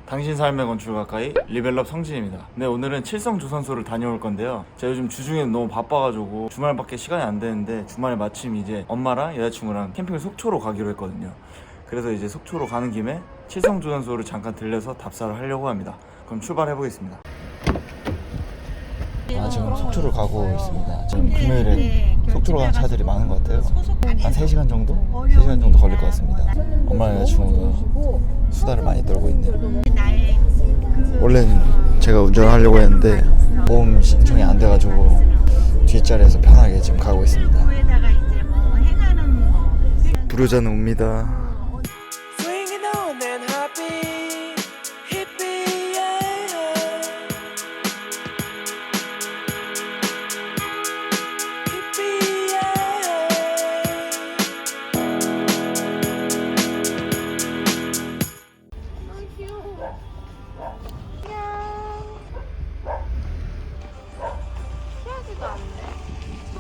당신 삶의 건축 가까이 리벨럽 성진입니다. 네, 오늘은 칠성조선소를 다녀올 건데요. 제가 요즘 주중에 너무 바빠가지고 주말밖에 시간이 안 되는데 주말에 마침 이제 엄마랑 여자친구랑 캠핑을 속초로 가기로 했거든요. 그래서 이제 속초로 가는 김에 칠성조선소를 잠깐 들려서 답사를 하려고 합니다. 그럼 출발해 보겠습니다. 지금 속초로 가고 있습니다. 지금 금요일에 속초로 가는 차들이 많은 것 같아요. 한 3시간 정도? 3시간 정도 걸릴 것 같습니다. 엄마랑 여자친구가 수다를 많이 떨고 있네요. 원래는 제가 운전을 하려고 했는데 보험 신청이 안 돼가지고 뒷자리에서 편하게 지금 가고 있습니다. 부르자는 옵니다.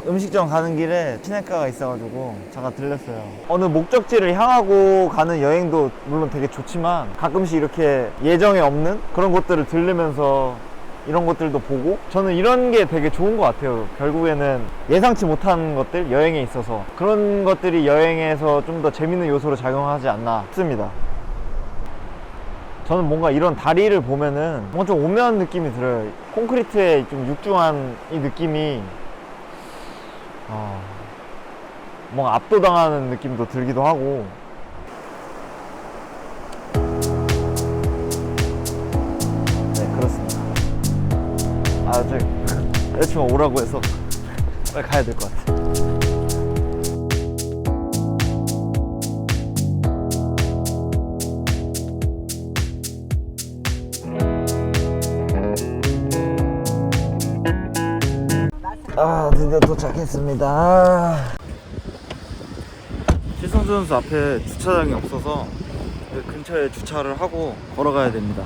음식점 가는 길에 시내가가 있어가지고 잠깐 들렸어요. 어느 목적지를 향하고 가는 여행도 물론 되게 좋지만 가끔씩 이렇게 예정에 없는 그런 곳들을 들르면서 이런 것들도 보고 저는 이런 게 되게 좋은 것 같아요. 결국에는 예상치 못한 것들, 여행에 있어서 그런 것들이 여행에서 좀 더 재밌는 요소로 작용하지 않나 싶습니다. 저는 뭔가 이런 다리를 보면은 뭔가 좀 오묘한 느낌이 들어요. 콘크리트에 좀 육중한 이 느낌이 뭔가 압도당하는 느낌도 들기도 하고. 네, 그렇습니다. 저 여자친구가 오라고 해서 빨리 가야 될 것 같아. 드디어 도착했습니다. 칠성조선소 앞에 주차장이 없어서 근처에 주차를 하고 걸어가야 됩니다.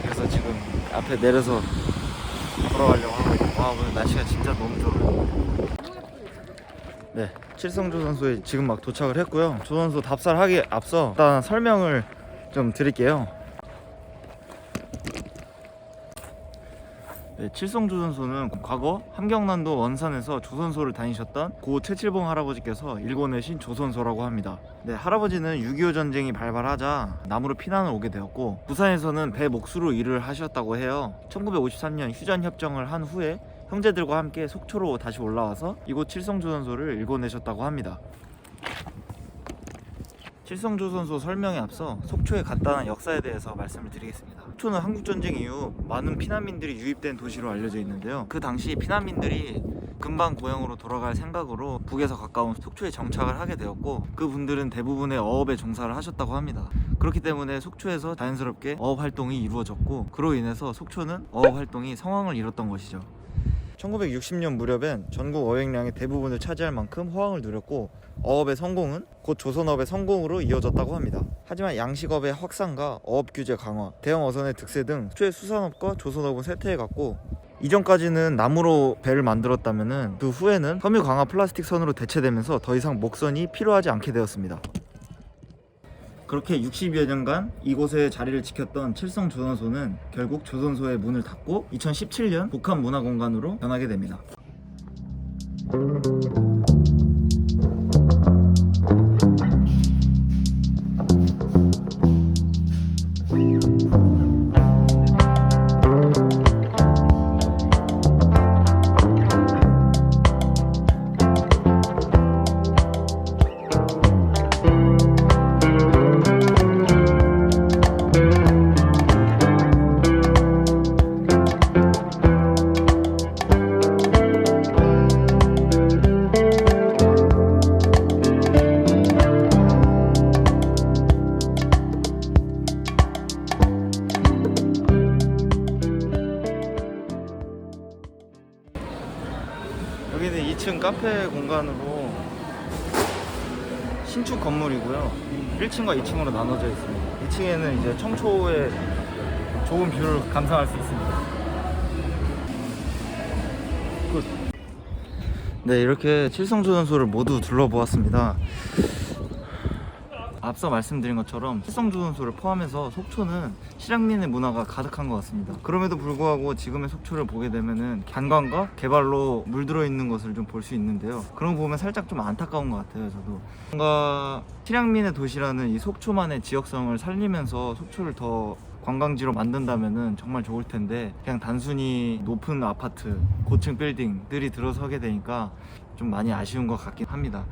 그래서 지금 앞에 내려서 걸어가려고 하고 있고, 오늘 날씨가 진짜 너무 좋아요. 네, 칠성조선소에 지금 막 도착을 했고요. 조선소 답사를 하기에 앞서 일단 설명을 좀 드릴게요. 네, 칠성조선소는 과거 함경남도 원산에서 조선소를 다니셨던 고 최칠봉 할아버지께서 일궈내신 조선소라고 합니다. 네, 할아버지는 6.25 전쟁이 발발하자 남으로 피난을 오게 되었고 부산에서는 배 목수로 일을 하셨다고 해요. 1953년 휴전협정을 한 후에 형제들과 함께 속초로 다시 올라와서 이곳 칠성조선소를 일궈내셨다고 합니다. 칠성조선소 설명에 앞서 속초의 간단한 역사에 대해서 말씀을 드리겠습니다. 속초는 한국전쟁 이후 많은 피난민들이 유입된 도시로 알려져 있는데요. 그 당시 피난민들이 금방 고향으로 돌아갈 생각으로 북에서 가까운 속초에 정착을 하게 되었고 그분들은 대부분의 어업에 종사를 하셨다고 합니다. 그렇기 때문에 속초에서 자연스럽게 어업 활동이 이루어졌고 그로 인해서 속초는 어업 활동이 성황을 이뤘던 것이죠. 1960년 무렵엔 전국 어획량의 대부분을 차지할 만큼 호황을 누렸고 어업의 성공은 곧 조선업의 성공으로 이어졌다고 합니다. 하지만 양식업의 확산과 어업 규제 강화, 대형 어선의 득세 등 속초의 수산업과 조선업은 쇠퇴해갔고 이전까지는 나무로 배를 만들었다면 그 후에는 섬유 강화 플라스틱 선으로 대체되면서 더 이상 목선이 필요하지 않게 되었습니다. 그렇게 60여 년간 이곳에 자리를 지켰던 칠성조선소는 결국 조선소의 문을 닫고 2017년 복합문화공간으로 변하게 됩니다. 여기는 2층 카페 공간으로 신축 건물이고요. 1층과 2층으로 나눠져 있습니다. 2층에는 이제 청초의 좋은 뷰를 감상할 수 있습니다. 굿. 네, 이렇게 칠성조선소를 모두 둘러보았습니다. 앞서 말씀드린 것처럼 칠성조선소를 포함해서 속초는 실향민의 문화가 가득한 것 같습니다. 그럼에도 불구하고 지금의 속초를 보게 되면은 관광과 개발로 물들어 있는 것을 좀 볼 수 있는데요. 그런 거 보면 살짝 좀 안타까운 것 같아요. 저도 뭔가 실향민의 도시라는 이 속초만의 지역성을 살리면서 속초를 더 관광지로 만든다면은 정말 좋을 텐데 그냥 단순히 높은 아파트, 고층 빌딩들이 들어서게 되니까 좀 많이 아쉬운 것 같긴 합니다.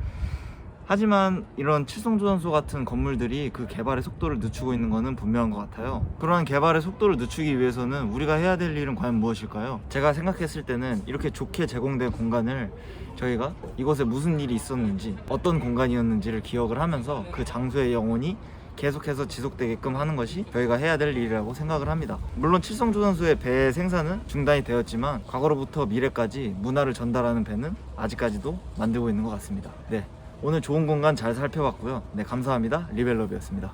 하지만 이런 칠성조선소 같은 건물들이 그 개발의 속도를 늦추고 있는 것은 분명한 것 같아요. 그러한 개발의 속도를 늦추기 위해서는 우리가 해야 될 일은 과연 무엇일까요? 제가 생각했을 때는 이렇게 좋게 제공된 공간을 저희가 이곳에 무슨 일이 있었는지, 어떤 공간이었는지를 기억을 하면서 그 장소의 영혼이 계속해서 지속되게끔 하는 것이 저희가 해야 될 일이라고 생각을 합니다. 물론 칠성조선소의 배 생산은 중단이 되었지만 과거로부터 미래까지 문화를 전달하는 배는 아직까지도 만들고 있는 것 같습니다. 네, 오늘 좋은 공간 잘 살펴봤고요. 네, 감사합니다. 리벨러브였습니다.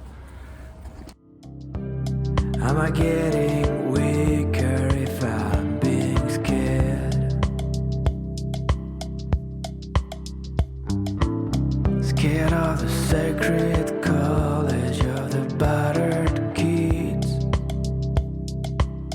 Am I getting weaker if I'm being scared? Scared of the sacred